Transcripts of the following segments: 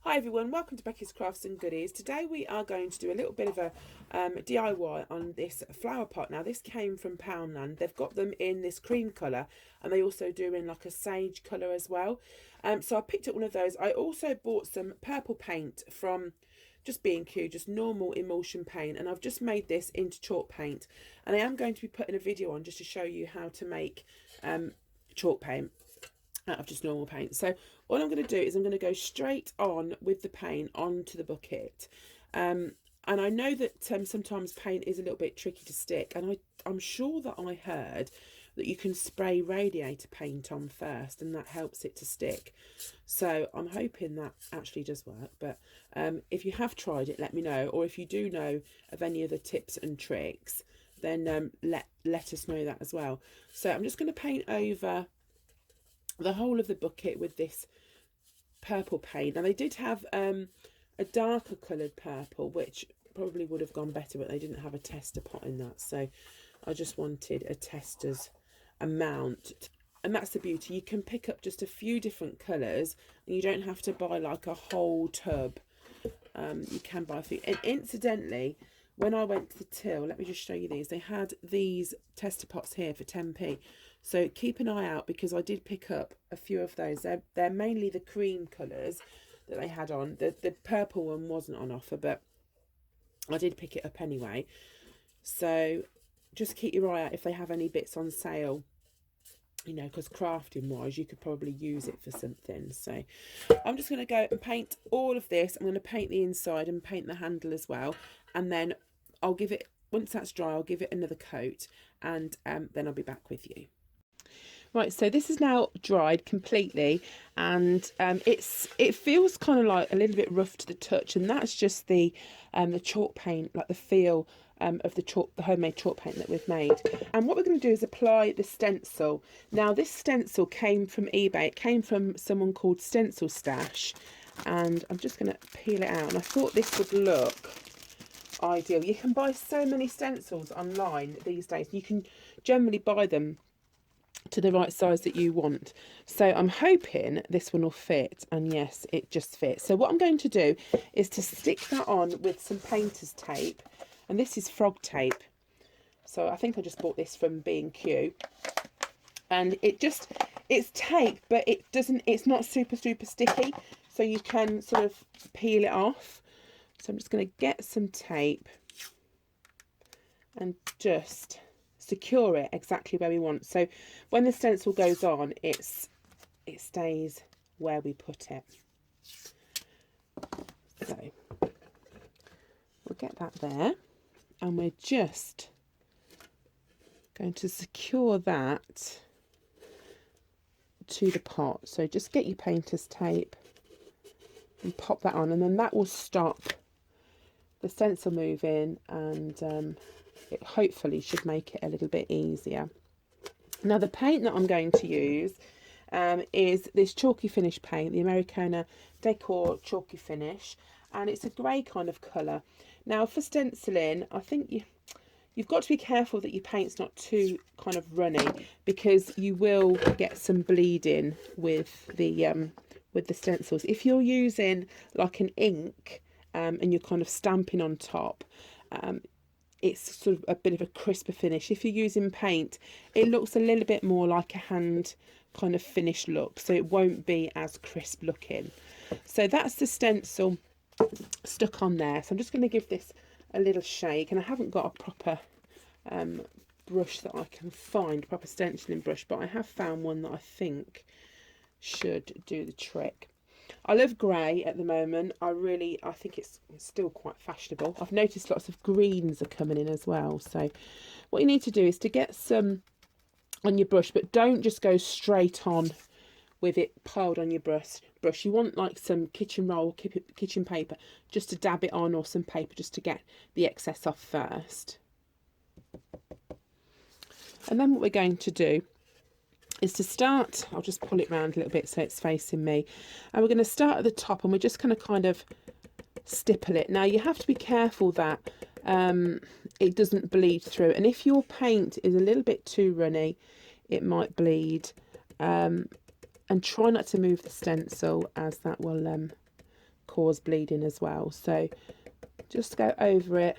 Hi everyone, welcome to Becky's Crafts and Goodies. Today we are going to do a little bit of a DIY on this flower pot. Now this came from Poundland. They've got them in this cream colour and they also do in like a sage colour as well. So I picked up one of those. I also bought some purple paint from just B&Q, just normal emulsion paint, and I've just made this into chalk paint, and I am going to be putting a video on just to show you how to make chalk paint out of just normal paint. So all I'm going to do is I'm going to go straight on with the paint onto the bucket, and I know that sometimes paint is a little bit tricky to stick, and I'm sure that I heard that you can spray radiator paint on first and that helps it to stick. So I'm hoping that actually does work, but if you have tried it, let me know, or if you do know of any other tips and tricks, then let us know that as well. So I'm just going to paint over the whole of the bucket with this purple paint. Now they did have a darker coloured purple which probably would have gone better, but they didn't have a tester pot in that, so I just wanted a tester's amount. And that's the beauty, you can pick up just a few different colours and you don't have to buy like a whole tub. You can buy a few. And incidentally, when I went to the till, let me just show you these, they had these tester pots here for 10p, so keep an eye out because I did pick up a few of those. They're mainly the cream colours that they had on. The purple one wasn't on offer, but I did pick it up anyway. So just keep your eye out if they have any bits on sale, you know, because crafting wise you could probably use it for something. So I'm just going to go and paint all of this. I'm going to paint the inside and paint the handle as well, and then I'll give it, once that's dry, I'll give it another coat, and then I'll be back with you. Right, so this is now dried completely, and it feels kind of like a little bit rough to the touch, and that's just the chalk paint, like the feel of the homemade chalk paint that we've made. And what we're going to do is apply the stencil. Now this stencil came from eBay. It came from someone called Stencil Stash, and I'm just going to peel it out. And I thought this would look ideal. You can buy so many stencils online these days. You can generally buy them to the right size that you want, so I'm hoping this one will fit, and yes, it just fits. So what I'm going to do is to stick that on with some painter's tape, and this is frog tape, so I think I just bought this from B&Q, and it's tape, but it's not super sticky, so you can sort of peel it off. So I'm just going to get some tape and just secure it exactly where we want, so when the stencil goes on, it stays where we put it. So we'll get that there, and we're just going to secure that to the pot. So just get your painter's tape and pop that on, and then that will stop the stencil moving, and it hopefully should make it a little bit easier. Now the paint that I'm going to use is this chalky finish paint, the Americana Decor chalky finish, and it's a grey kind of colour. Now for stenciling, I think you've got to be careful that your paint's not too kind of runny, because you will get some bleeding with the stencils. If you're using like an ink and you're kind of stamping on top, it's sort of a bit of a crisper finish. If you're using paint, it looks a little bit more like a hand kind of finish look, so it won't be as crisp looking. So that's the stencil stuck on there. So I'm just going to give this a little shake, and I haven't got a proper brush that I can find, proper stenciling brush, but I have found one that I think should do the trick. I love grey at the moment. I think it's still quite fashionable. I've noticed lots of greens are coming in as well. So what you need to do is to get some on your brush, but don't just go straight on with it piled on your brush. You want like some kitchen roll, kitchen paper, just to dab it on, or some paper just to get the excess off first. And then what we're going to do is to start, I'll just pull it round a little bit so it's facing me, and we're going to start at the top, and we're just going to kind of stipple it. Now you have to be careful that it doesn't bleed through, and if your paint is a little bit too runny, it might bleed, and try not to move the stencil, as that will cause bleeding as well. So just go over it,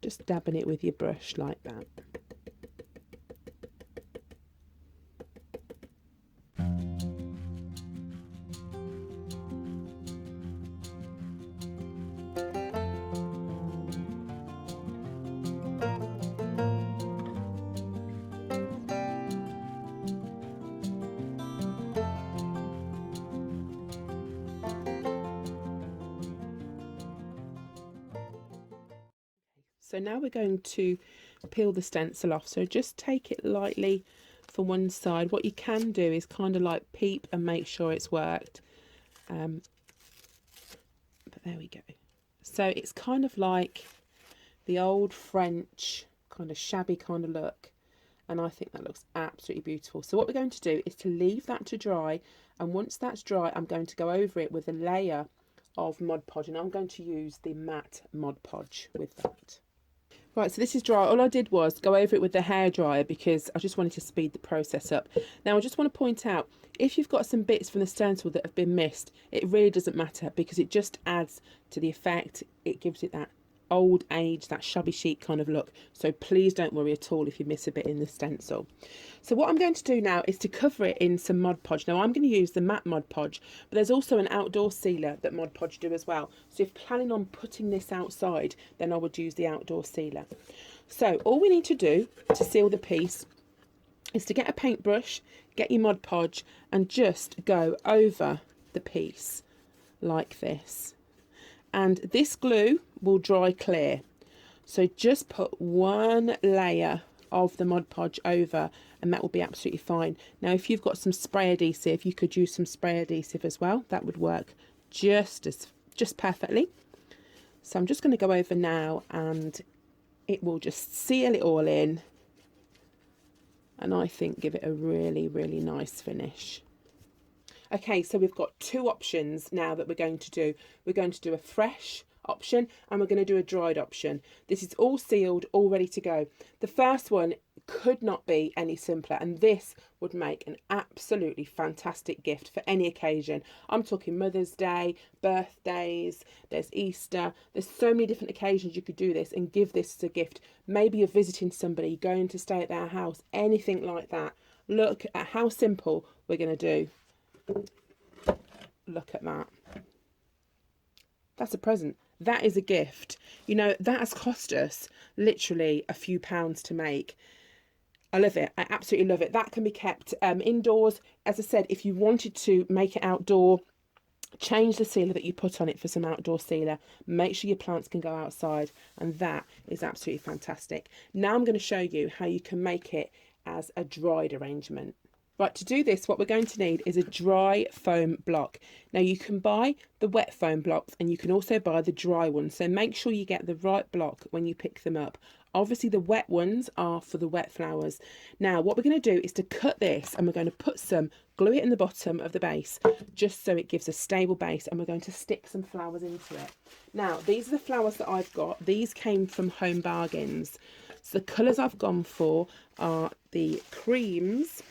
just dabbing it with your brush like that. So now we're going to peel the stencil off. So just take it lightly for one side. What you can do is kind of like peep and make sure it's worked. But there we go. So it's kind of like the old French kind of shabby kind of look. And I think that looks absolutely beautiful. So what we're going to do is to leave that to dry. And once that's dry, I'm going to go over it with a layer of Mod Podge. And I'm going to use the matte Mod Podge with that. Right, so this is dry. All I did was go over it with the hairdryer because I just wanted to speed the process up. Now, I just want to point out, if you've got some bits from the stencil that have been missed, it really doesn't matter because it just adds to the effect. It gives it that old age, that shabby chic kind of look. So please don't worry at all if you miss a bit in the stencil. So what I'm going to do now is to cover it in some Mod Podge. Now I'm going to use the matte Mod Podge, but there's also an outdoor sealer that Mod Podge do as well. So if you're planning on putting this outside, then I would use the outdoor sealer. So all we need to do to seal the piece is to get a paintbrush, get your Mod Podge, and just go over the piece like this. And this glue will dry clear. So just put one layer of the Mod Podge over and that will be absolutely fine. Now if you've got some spray adhesive, you could use some spray adhesive as well. That would work just perfectly. So I'm just going to go over now and it will just seal it all in. And I think give it a really, really nice finish. Okay, so we've got two options now that we're going to do. We're going to do a fresh option and we're going to do a dried option. This is all sealed, all ready to go. The first one could not be any simpler, and this would make an absolutely fantastic gift for any occasion. I'm talking Mother's Day, birthdays, there's Easter, there's so many different occasions you could do this and give this as a gift. Maybe you're visiting somebody, going to stay at their house, anything like that. Look at how simple we're going to do. Look at that. That's a present. That is a gift. You know, that has cost us literally a few pounds to make. I love it. I absolutely love it. That can be kept indoors. As I said, if you wanted to make it outdoor, change the sealer that you put on it for some outdoor sealer. Make sure your plants can go outside, and that is absolutely fantastic. Now I'm going to show you how you can make it as a dried arrangement. Right, to do this, what we're going to need is a dry foam block. Now you can buy the wet foam blocks and you can also buy the dry ones. So make sure you get the right block when you pick them up. Obviously the wet ones are for the wet flowers. Now what we're going to do is to cut this and we're going to put some, glue it in the bottom of the base just so it gives a stable base, and we're going to stick some flowers into it. Now these are the flowers that I've got. These came from Home Bargains. So the colours I've gone for are the creams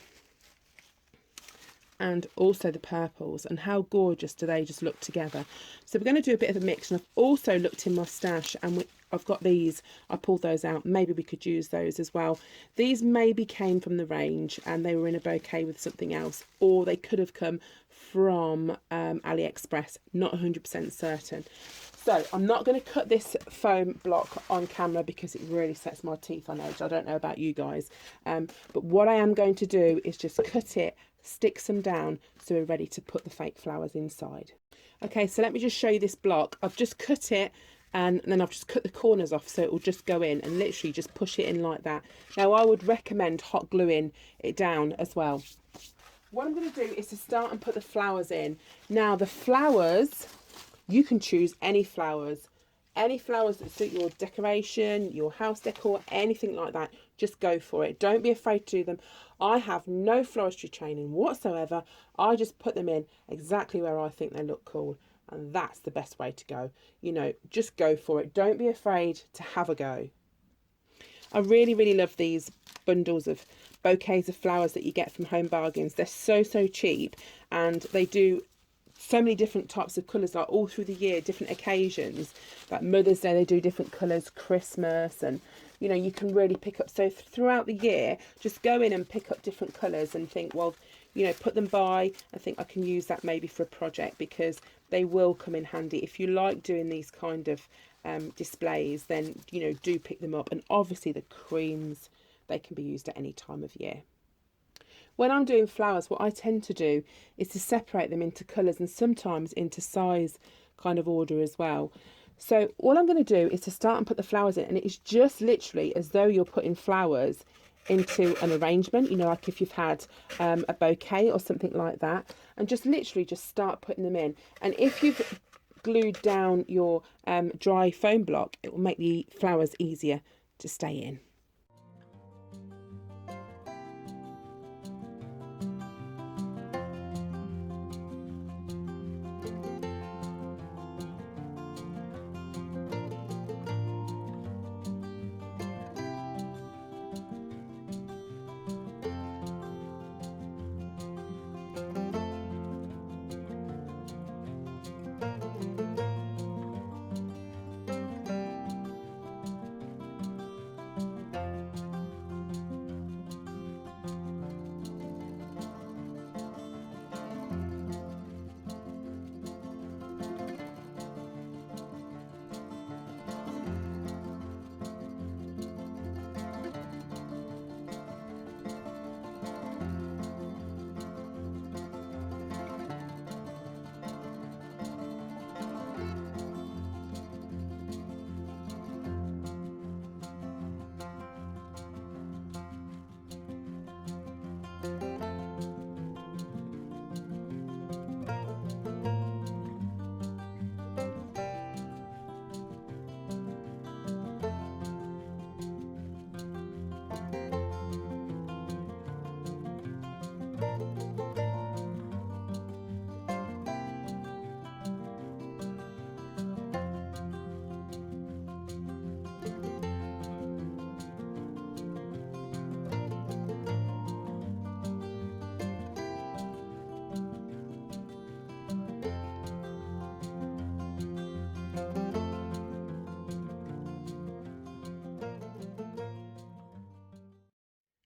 and also the purples, and how gorgeous do they just look together. So we're going to do a bit of a mix, and I've also looked in my stash and I've got these. I pulled those out. Maybe we could use those as well. These maybe came from the range and they were in a bouquet with something else, or they could have come from AliExpress, not 100% certain. So I'm not going to cut this foam block on camera because it really sets my teeth on edge. I don't know about you guys, but what I am going to do is just cut it, stick some down so we're ready to put the fake flowers inside. Okay, so let me just show you this block. I've just cut it and then I've just cut the corners off so it will just go in, and literally just push it in like that. Now I would recommend hot gluing it down as well. What I'm going to do is to start and put the flowers in. Now the flowers, you can choose any flowers that suit your decoration, your house decor, anything like that. Just go for it. Don't be afraid to do them. I have no floristry training whatsoever. I just put them in exactly where I think they look cool, and that's the best way to go. You know, just go for it. Don't be afraid to have a go. I really, really love these bundles of bouquets of flowers that you get from Home Bargains. They're so cheap, and they do so many different types of colours, like all through the year, different occasions. Like Mother's Day, they do different colours, Christmas, and you know, you can really pick up. So throughout the year, just go in and pick up different colours and think, well, you know, put them by. I think I can use that maybe for a project, because they will come in handy. If you like doing these kind of displays, then, you know, do pick them up. And obviously the creams, they can be used at any time of year. When I'm doing flowers, what I tend to do is to separate them into colours and sometimes into size kind of order as well. So all I'm going to do is to start and put the flowers in, and it's just literally as though you're putting flowers into an arrangement, you know, like if you've had a bouquet or something like that, and just literally just start putting them in. And if you've glued down your dry foam block, it will make the flowers easier to stay in.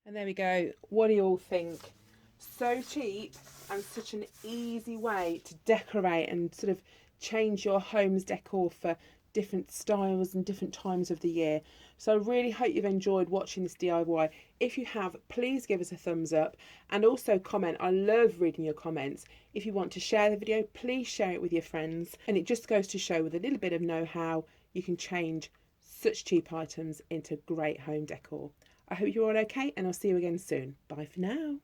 And there we go. What do you all think? So cheap and such an easy way to decorate and sort of change your home's decor for different styles and different times of the year. So I really hope you've enjoyed watching this DIY. If you have, please give us a thumbs up and also comment. I love reading your comments. If you want to share the video, please share it with your friends. And it just goes to show, with a little bit of know-how, you can change such cheap items into great home decor. I hope you're all okay, and I'll see you again soon. Bye for now.